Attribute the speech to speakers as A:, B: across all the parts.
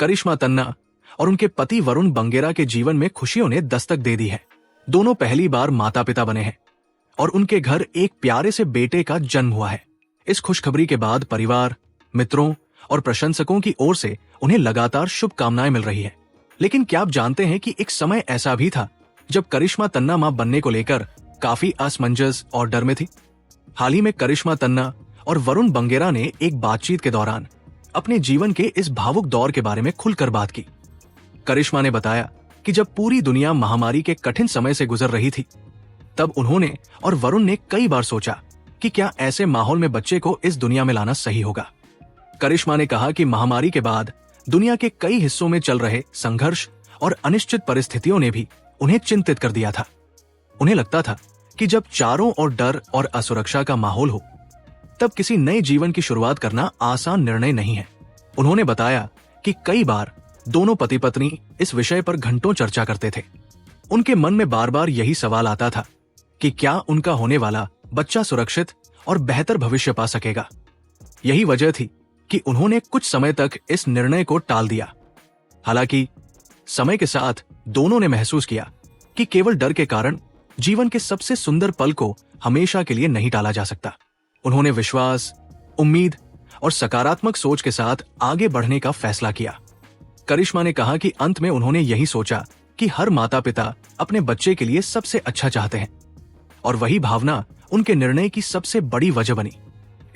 A: करिश्मा तन्ना और उनके पति वरुण बंगेरा के जीवन में खुशियों ने दस्तक दे दी है। दोनों पहली बार माता पिता बने हैं और उनके घर एक प्यारे से बेटे का जन्म हुआ है। इस खुशखबरी के बाद परिवार, मित्रों और प्रशंसकों की ओर से उन्हें लगातार शुभकामनाएं मिल रही है। लेकिन क्या आप जानते हैं कि एक समय ऐसा भी था जब करिश्मा तन्ना मां बनने को लेकर काफी असमंजस और डर में थी। हाल ही में करिश्मा तन्ना और वरुण बंगेरा ने एक बातचीत के दौरान अपने जीवन के इस भावुक दौर के बारे में खुलकर बात की। करिश्मा ने बताया कि जब पूरी दुनिया महामारी के कठिन समय से गुजर रही थी, तब उन्होंने और वरुण ने कई बार सोचा कि क्या ऐसे माहौल में बच्चे को इस दुनिया में लाना सही होगा। करिश्मा ने कहा कि महामारी के बाद दुनिया के कई हिस्सों में चल रहे संघर्ष और अनिश्चित परिस्थितियों ने भी उन्हें चिंतित कर दिया था। उन्हें लगता था कि जब चारों ओर डर और असुरक्षा का माहौल हो, तब किसी नए जीवन की शुरुआत करना आसान निर्णय नहीं है। उन्होंने बताया कि कई बार दोनों पति पत्नी इस विषय पर घंटों चर्चा करते थे। उनके मन में बार बार यही सवाल आता था कि क्या उनका होने वाला बच्चा सुरक्षित और बेहतर भविष्य पा सकेगा। यही वजह थी कि उन्होंने कुछ समय तक इस निर्णय को टाल दिया। हालांकि समय के साथ दोनों ने महसूस किया कि केवल डर के कारण जीवन के सबसे सुंदर पल को हमेशा के लिए नहीं टाला जा सकता। उन्होंने विश्वास, उम्मीद और सकारात्मक सोच के साथ आगे बढ़ने का फैसला किया। करिश्मा ने कहा कि अंत में उन्होंने यही सोचा कि हर माता पिता अपने बच्चे के लिए सबसे अच्छा चाहते हैं और वही भावना उनके निर्णय की सबसे बड़ी वजह बनी।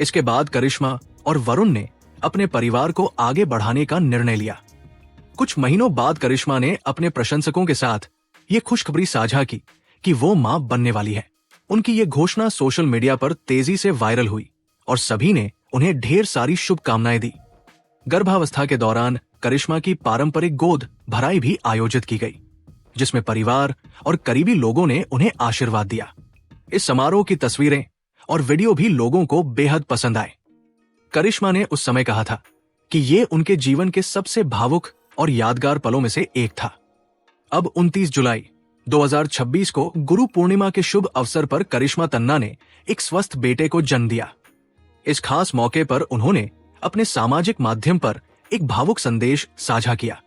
A: इसके बाद करिश्मा और वरुण ने अपने परिवार को आगे बढ़ाने का निर्णय लिया। कुछ महीनों बाद करिश्मा ने अपने प्रशंसकों के साथ ये खुशखबरी साझा की कि वो मां बनने वाली है। उनकी ये घोषणा सोशल मीडिया पर तेजी से वायरल हुई और सभी ने उन्हें ढेर सारी शुभकामनाएं दी। गर्भावस्था के दौरान करिश्मा की पारंपरिक गोद भराई भी आयोजित की गई, जिसमें परिवार और करीबी लोगों ने उन्हें आशीर्वाद दिया। इस समारोह की तस्वीरें और वीडियो भी लोगों को बेहद पसंद आए। करिश्मा ने उस समय कहा था कि ये उनके जीवन के सबसे भावुक और यादगार पलों में से एक था। अब 29 जुलाई 2026 को गुरु पूर्णिमा के शुभ अवसर पर करिश्मा तन्ना ने एक स्वस्थ बेटे को जन्म दिया। इस खास मौके पर उन्होंने अपने सामाजिक माध्यम पर एक भावुक संदेश साझा किया।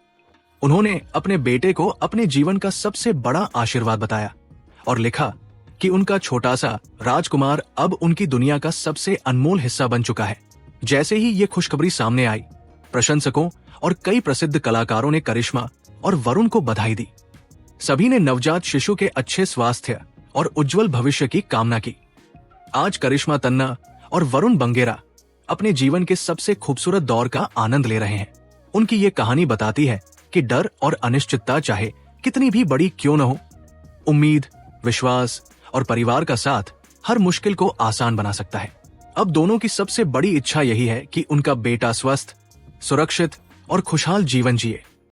A: उन्होंने अपने बेटे को अपने जीवन का सबसे बड़ा आशीर्वाद बताया और लिखा कि उनका छोटा सा राजकुमार अब उनकी दुनिया का सबसे अनमोल हिस्सा बन चुका है। जैसे ही ये खुशखबरी सामने आई, प्रशंसकों और कई प्रसिद्ध कलाकारों ने करिश्मा और वरुण को बधाई दी। सभी ने नवजात शिशु के अच्छे स्वास्थ्य और उज्जवल भविष्य की कामना की। आज करिश्मा तन्ना और वरुण बंगेरा अपने जीवन के सबसे खूबसूरत दौर का आनंद ले रहे हैं। उनकी ये कहानी बताती है कि डर और अनिश्चितता चाहे कितनी भी बड़ी क्यों न हो, उम्मीद, विश्वास और परिवार का साथ हर मुश्किल को आसान बना सकता है। अब दोनों की सबसे बड़ी इच्छा यही है कि उनका बेटा स्वस्थ, सुरक्षित और खुशहाल जीवन जिए।